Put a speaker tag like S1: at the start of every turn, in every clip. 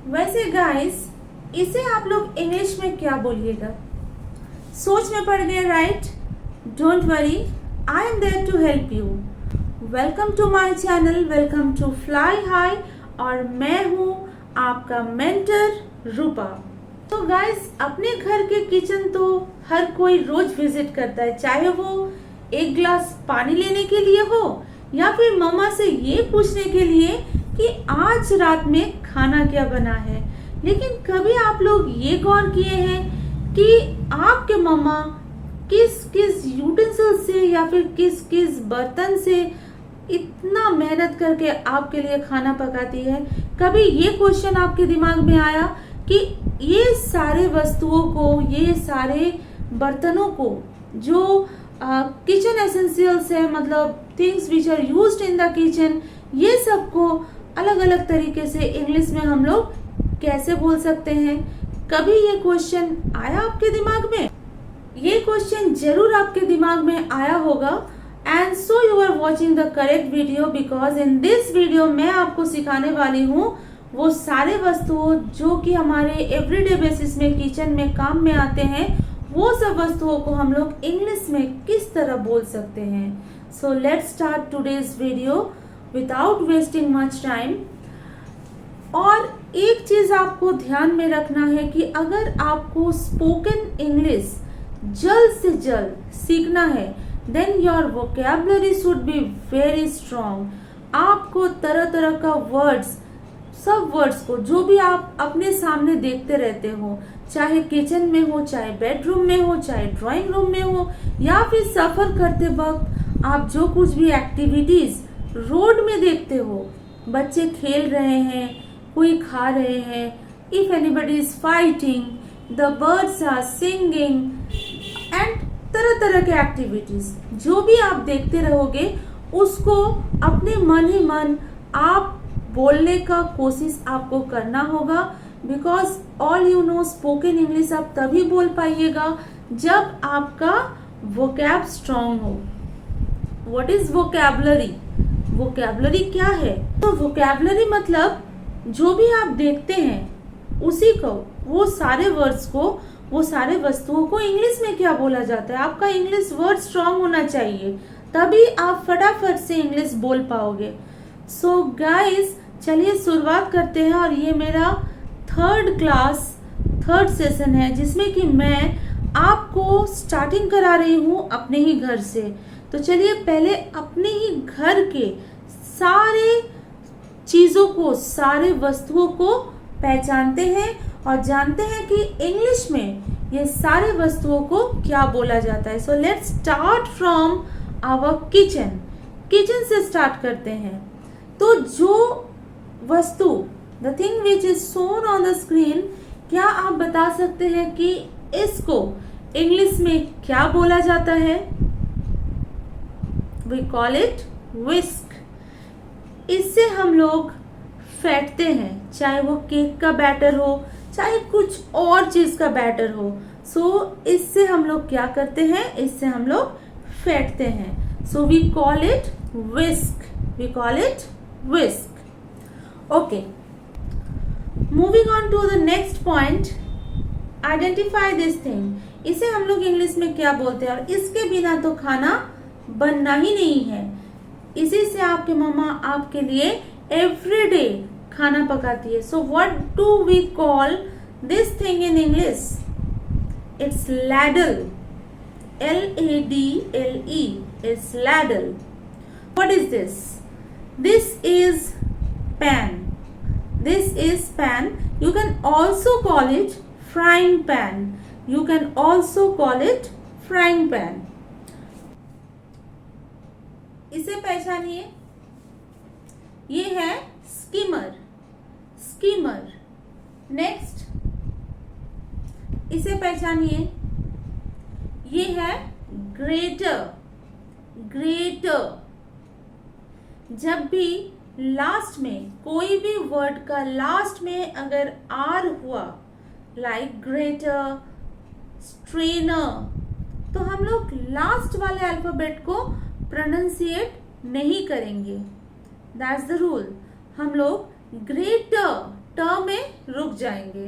S1: वैसे गाइस, इसे आप लोग इंग्लिश में क्या बोलिएगा? सोच में पड़ गए, right? Don't worry, I am there to help you. Welcome to my channel, welcome to Fly High, और मैं हूँ आपका मेंटर रूपा। तो गाइस, अपने घर के किचन तो हर कोई रोज विजिट करता है, चाहे वो एक ग्लास पानी लेने के लिए हो या फिर मम्मा से ये पूछने के लिए कि आज रात में खाना क्या बना है। लेकिन कभी आप लोग ये गौर किए हैं कि आपके मम्मा किस किस यूटेंसिल से या फिर किस किस बर्तन से इतना मेहनत करके आपके लिए खाना पकाती है? कभी ये क्वेश्चन आपके दिमाग में आया कि ये सारे वस्तुओं को, ये सारे बर्तनों को जो किचन एसेंशियल्स है, मतलब things which are used in the kitchen, ये सबको अलग अलग तरीके से इंग्लिश में हम लोग कैसे बोल सकते हैं? कभी ये क्वेश्चन आया आपके दिमाग में? ये क्वेश्चन जरूर आपके दिमाग में आया होगा, and so you are watching the correct video, because in this video मैं आपको सिखाने वाली हूँ वो सारे वस्तुओं जो कि हमारे एवरीडे बेसिस में किचन में काम में आते हैं, वो सब वस्तुओं को हम लोग इंग्लिश में किस तरह बोल सकते हैं। सो let's start today's video without wasting much time. और एक चीज आपको ध्यान में रखना है कि अगर आपको स्पोकन इंग्लिश जल्द से जल्द सीखना है, then your vocabulary should be very strong. आपको तरह तरह का वर्ड्स, सब वर्ड्स को जो भी आप अपने सामने देखते रहते हो, चाहे किचन में हो, चाहे बेडरूम में हो, चाहे ड्राइंग रूम में हो, या फिर सफर करते वक्त आप जो कुछ भी एक्टिविटीज रोड में देखते हो, बच्चे खेल रहे हैं, कोई खा रहे हैं, if anybody is fighting, the birds are singing, and तरह तरह के एक्टिविटीज जो भी आप देखते रहोगे, उसको अपने मन ही मन आप बोलने का कोशिश आपको करना होगा। Because all you know, spoken English आप तभी बोल पाइएगा जब आपका वोकैब स्ट्रॉन्ग हो। What is vocabulary? वोकैबुलरी क्या है? तो वोकैबुलरी मतलब जो भी आप देखते हैं उसी को, वो सारे वर्ड्स को, वो सारे वस्तुओं को इंग्लिश में क्या बोला जाता है। आपका इंग्लिश वर्ड स्ट्रॉन्ग होना चाहिए, तभी आप फटाफट से इंग्लिश बोल पाओगे। सो गाइस, चलिए शुरुआत करते हैं। और ये मेरा थर्ड सेशन है जिसमें कि मैं आपको स्टार्टिंग करा रही हूँ अपने ही घर से। तो चलिए पहले अपने ही घर के सारे चीज़ों को, सारे वस्तुओं को पहचानते हैं और जानते हैं कि इंग्लिश में ये सारे वस्तुओं को क्या बोला जाता है। So let's start from our kitchen. Kitchen से स्टार्ट करते हैं। तो जो वस्तु, the thing which is shown on the screen, क्या आप बता सकते हैं कि इसको इंग्लिश में क्या बोला जाता है? वी कॉल इट विस्क। इससे हम लोग फेंटते हैं, चाहे वो केक का बैटर हो, चाहे कुछ और चीज का बैटर हो। सो इससे हम लोग क्या करते हैं? इससे हम लोग फेंटते हैं। So we call it whisk, we call it whisk. Okay, moving on to the next point, identify this thing. इसे हम लोग इंग्लिश में क्या बोलते हैं? और इसके बिना तो खाना बनना ही नहीं है। इसी से आपके मम्मा आपके लिए एवरीडे खाना पकाती है। So what do we call this thing in English? It's ladle. Ladle. It's ladle. What is this? This is pan. This is pan. You can also call it frying pan. You can also call it frying pan. इसे पहचानिए। ये है schemer, schemer. Next, इसे पहचानिए। ये है greater, greater. जब भी last में कोई भी वर्ड का लास्ट में अगर आर हुआ, लाइक ग्रेटर, स्ट्रेनर, तो हम लोग लास्ट वाले अल्फाबेट को प्रोनाउंसिएट नहीं करेंगे। That's the rule. हम लोग ग्रेटर ट में रुक जाएंगे।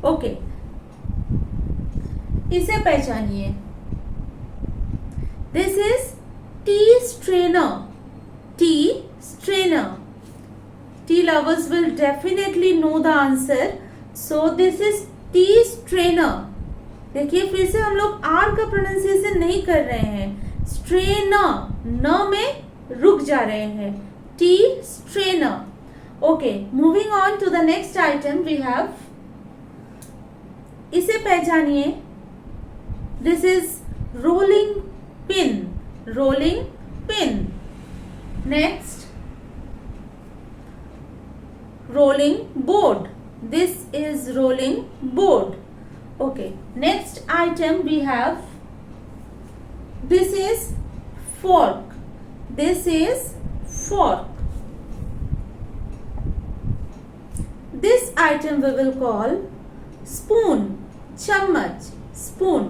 S1: ओके, इसे पहचानिए। This is tea strainer. Tea strainer. Tea lovers will definitely know the answer. So this is tea strainer. देखिए फिर से हम लोग आर का प्रोनाउंसिएशन नहीं कर रहे हैं, स्ट्रेनर, न में रुक जा रहे हैं, tea strainer. Okay, moving on to the next item we have, इसे पहचानिए। This is rolling pin. Rolling pin. Next, rolling board. This is rolling board. Okay, next item we have, this is fork. This is fork. This item we will call spoon. चम्मच, spoon,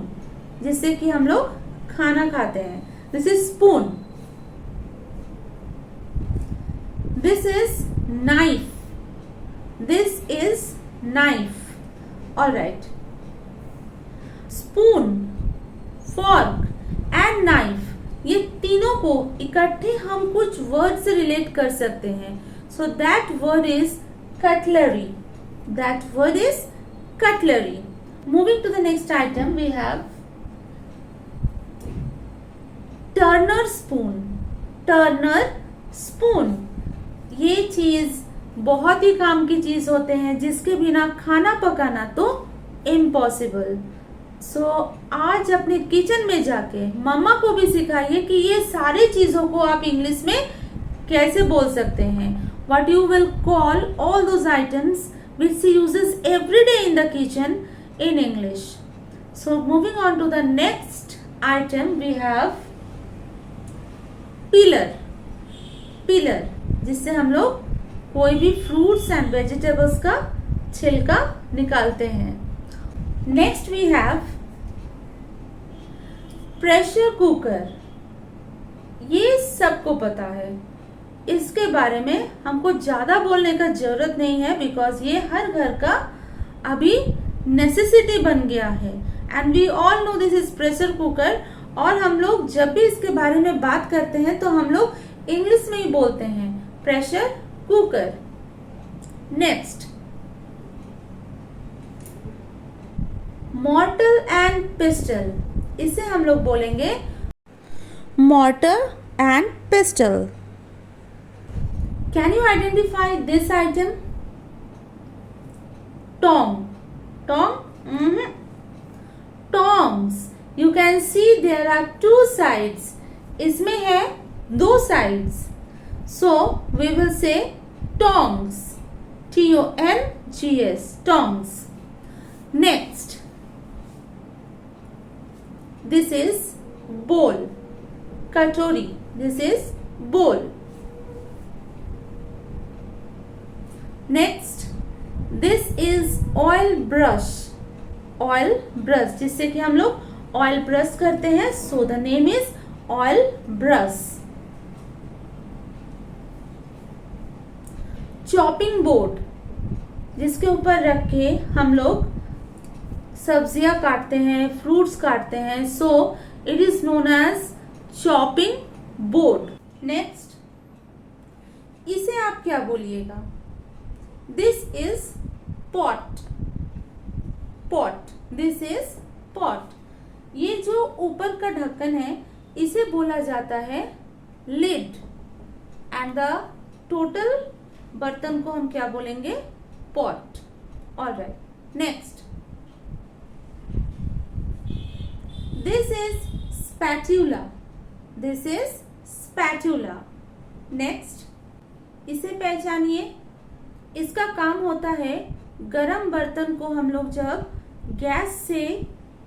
S1: जिससे कि हम लोग खाना खाते हैं। This is spoon. This is knife. This is knife. All right. Spoon, fork and knife, ये तीनों को इकट्ठे हम कुछ वर्ड से रिलेट कर सकते हैं। So that word is cutlery. That word is cutlery. Moving to the next item we have Turner spoon. Turner spoon. ये चीज बहुत ही काम की चीज होते हैं जिसके बिना खाना पकाना तो इम्पॉसिबल। सो आज अपने किचन में जाके मम्मा को भी सिखाइए कि ये सारी चीजों को आप इंग्लिश में कैसे बोल सकते हैं। What you will call all those items which she uses every day in the kitchen in English. So moving on to the next item we have peeler. Peeler, जिससे हम लोग कोई भी फ्रूट्स एंड वेजिटेबल्स का छिलका निकालते हैं। Next we have pressure cooker. ये सबको पता है, इसके बारे में हमको ज्यादा बोलने का जरूरत नहीं है बिकॉज ये हर घर का अभी नेसेसिटी बन गया है and we all know this is pressure cooker. और हम लोग जब भी इसके बारे में बात करते हैं तो हम लोग इंग्लिश में ही बोलते हैं pressure cooker. Next, mortar and pestle. इसे हम लोग बोलेंगे mortar and pestle. Can you identify this item? Tong. Tong? Tongs. You can see there are two sides. इसमें है दो sides. So we will say tongs. T-O-N-G-S. Tongs. Next, this is bowl. Katori. This is bowl. Next, this is oil brush. Oil brush, जिससे कि हम लोग oil brush करते हैं. So the name is oil brush. Chopping board, जिसके ऊपर रख के हम लोग सब्जियां काटते हैं, फ्रूट्स काटते हैं। So it is known as chopping board. Next, इसे आप क्या बोलिएगा? This is pot. Pot, this is pot. ये जो ऊपर का ढक्कन है इसे बोला जाता है लिड एंड द टोटल बर्तन को हम क्या बोलेंगे? Pot. Alright, next, this is spatula. This is spatula. Next, इसे पहचानिए। इसका काम होता है गरम बर्तन को हम लोग जब गैस से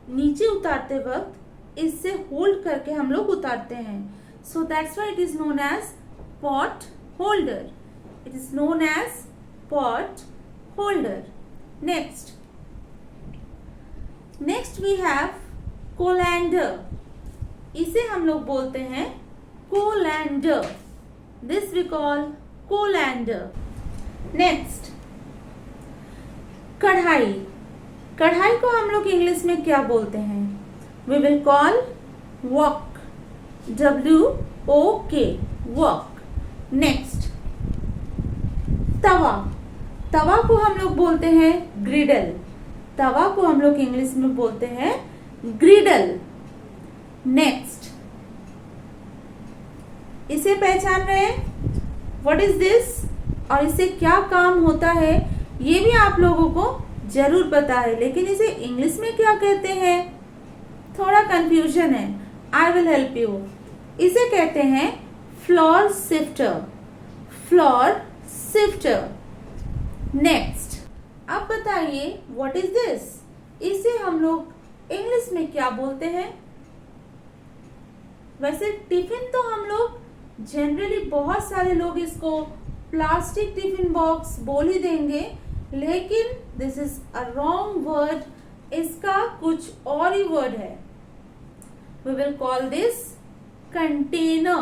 S1: नीचे उतारते वक्त इससे होल्ड करके हम लोग उतारते हैं। So that's why it is known as pot holder. It is known as pot holder. Next we have colander. इसे हम लोग बोलते हैं colander. This we call colander. Next, कढ़ाई, कढ़ाई को हम लोग इंग्लिश में क्या बोलते हैं? We will call wok, WOK, wok. Next, tawa, तवा को हम लोग बोलते हैं ग्रिडल, तवा को हम लोग इंग्लिश में बोलते हैं ग्रिडल। नेक्स्ट, इसे पहचान रहे हैं? व्हाट इज दिस और इससे क्या काम होता है ये भी आप लोगों को जरूर पता है, लेकिन इसे इंग्लिश में क्या कहते हैं? थोड़ा कंफ्यूजन है, आई विल हेल्प यू। इसे कहते हैं floor sifter, floor sifter. Next, अब बताइए व्हाट इज दिस, इसे हम लोग इंग्लिश में क्या बोलते हैं? वैसे टिफिन तो हम लोग जनरली बहुत सारे लोग इसको प्लास्टिक टिफिन बॉक्स बोल ही देंगे, लेकिन this is a wrong word, इसका कुछ और ही वर्ड है। We will call this container,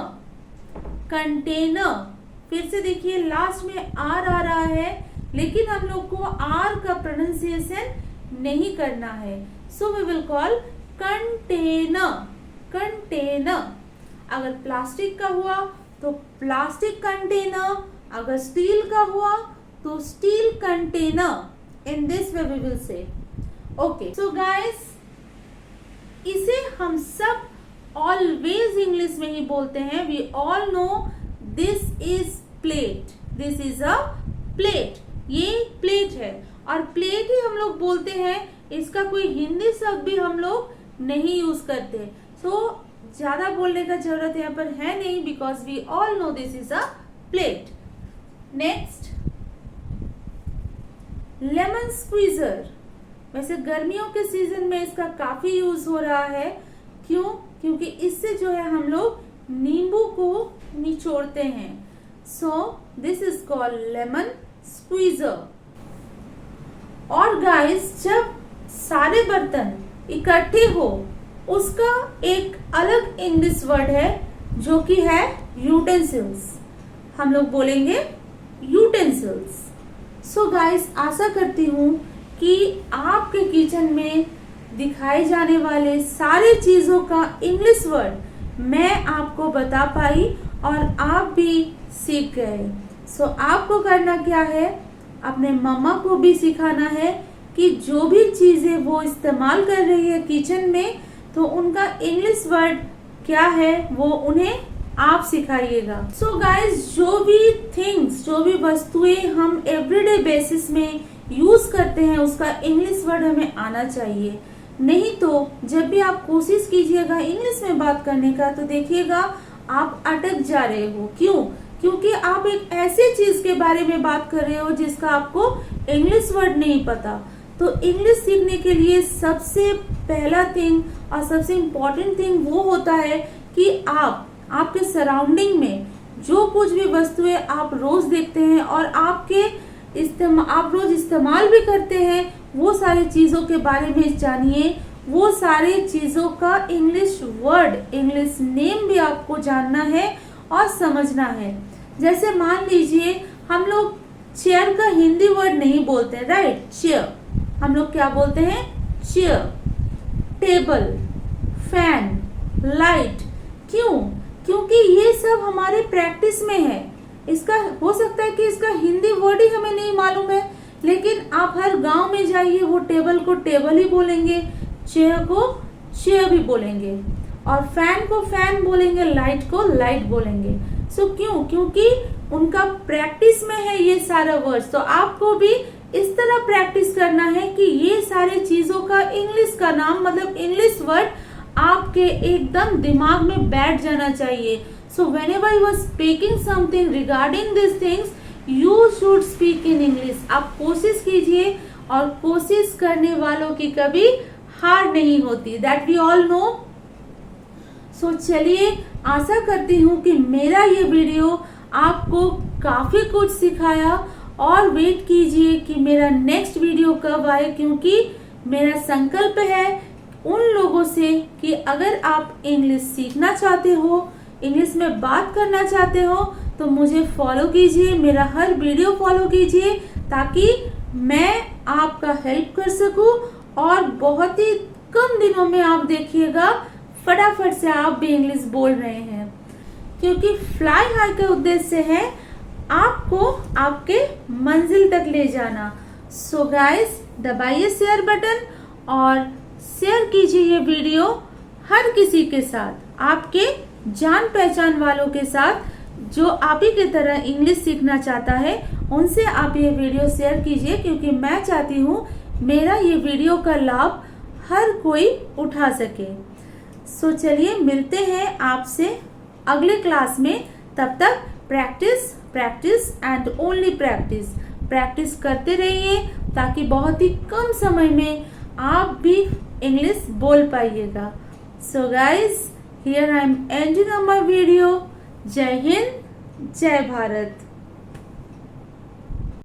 S1: container. फिर से देखिए लास्ट में आर आ रहा है, लेकिन हम लोग को आर का प्रोनाउंसिएशन नहीं करना है, so we will call container, container. अगर प्लास्टिक का हुआ तो प्लास्टिक कंटेनर, अगर स्टील का हुआ तो steel container. In this way we will say. Okay, so guys, इसे हम सब ऑलवेज इंग्लिश में ही बोलते हैं। We all know this is plate, this is a plate, ये प्लेट है और प्लेट ही हम लोग बोलते हैं, इसका कोई हिंदी शब्द भी हम लोग नहीं यूज करते। सो ज्यादा बोलने का जरूरत यहाँ पर है नहीं, because we all know this is a plate. Next, lemon squeezer. वैसे गर्मियों के सीजन में इसका काफी यूज हो रहा है। क्यों? क्योंकि इससे जो है हम लोग नींबू को निचोड़ते हैं। सो this is called lemon squeezer. और गाइस, जब सारे बर्तन इकट्ठे हो उसका एक अलग इंग्लिश वर्ड है जो कि है यूटेंसिल्स। हम लोग बोलेंगे यूटेंसिल्स। सो गाइस, आशा करती हूँ कि आपके किचन में दिखाए जाने वाले सारे चीजों का इंग्लिश वर्ड मैं आपको बता पाई और आप भी सीख गए। सो आपको करना क्या है, अपने मम्मा को भी सिखाना है कि जो भी चीजें वो इस्तेमाल कर रही है किचन में, तो उनका इंग्लिश वर्ड क्या है वो उन्हें आप सिखाइएगा। सो गाइस, जो भी थिंग्स, जो भी वस्तुएं हम एवरीडे बेसिस में यूज करते हैं उसका इंग्लिश वर्ड हमें आना चाहिए। नहीं तो जब भी आप कोशिश कीजिएगा इंग्लिश में बात करने का, तो देखिएगा आप अटक जा रहे हो। क्यों? क्योंकि आप एक ऐसी चीज के बारे में बात कर रहे हो जिसका आपको इंग्लिश वर्ड नहीं पता। तो इंग्लिश सीखने के लिए सबसे पहला थिंग और सबसे इम्पोर्टेंट थिंग वो होता है कि आपके सराउंडिंग में जो कुछ भी वस्तुएं आप रोज देखते हैं और आप रोज इस्तेमाल भी करते हैं, वो सारी चीजों के बारे में जानिए। वो सारी चीजों का इंग्लिश वर्ड, इंग्लिश नेम भी आपको जानना है और समझना है। जैसे मान लीजिए हम लोग चेयर का हिंदी वर्ड नहीं बोलते, राइट? चेयर हम लोग क्या बोलते हैं? चेयर। Table, fan, light. क्यों? क्योंकि ये सब हमारे प्रैक्टिस में है। इसका हो सकता है कि इसका हिंदी वर्ड ही हमें नहीं मालूम है, लेकिन आप हर गांव में जाइए, वो टेबल को टेबल ही बोलेंगे, चेयर को चेयर भी बोलेंगे, और फैन को फैन बोलेंगे, लाइट को लाइट बोलेंगे। सो क्यों? क्योंकि उनका प्रैक्टिस में है ये सारा वर्ड्स। तो आपको भी इस तरह प्रैक्टिस करना है कि ये सारे चीजों का इंग्लिश का नाम, मतलब इंग्लिश वर्ड आपके एकदम दिमाग में बैठ जाना चाहिए। सो whenever you are speaking something regarding these things, you should speak in English। आप कोशिश कीजिए, और कोशिश करने वालों की कभी हार नहीं होती, that we all know। सो चलिए, आशा करती हूँ कि मेरा ये वीडियो आपको काफी कुछ सिखाया, और वेट कीजिए कि मेरा नेक्स्ट वीडियो कब आए, क्योंकि मेरा संकल्प है उन लोगों से कि अगर आप इंग्लिश सीखना चाहते हो, इंग्लिश में बात करना चाहते हो, तो मुझे फॉलो कीजिए, मेरा हर वीडियो फॉलो कीजिए, ताकि मैं आपका हेल्प कर सकूं और बहुत ही कम दिनों में आप देखिएगा फटाफट से आप भी इंग्लिश बोल रहे हैं, क्योंकि फ्लाई हाई का उद्देश्य है आपको आपके मंजिल तक ले जाना। सो गाइस, दबाइए शेयर बटन और शेयर कीजिए ये वीडियो हर किसी के साथ, आपके जान पहचान वालों के साथ जो आप ही की तरह इंग्लिश सीखना चाहता है, उनसे आप ये वीडियो शेयर कीजिए, क्योंकि मैं चाहती हूँ मेरा ये वीडियो का लाभ हर कोई उठा सके। सो चलिए मिलते हैं आपसे अगले क्लास में। तब तक practice practice and only practice practice करते रहिए, ताकि बहुत ही कम समय में आप भी इंग्लिश बोल पाइएगा। So guys, here I am ending of my video. जय हिंद, जय भारत।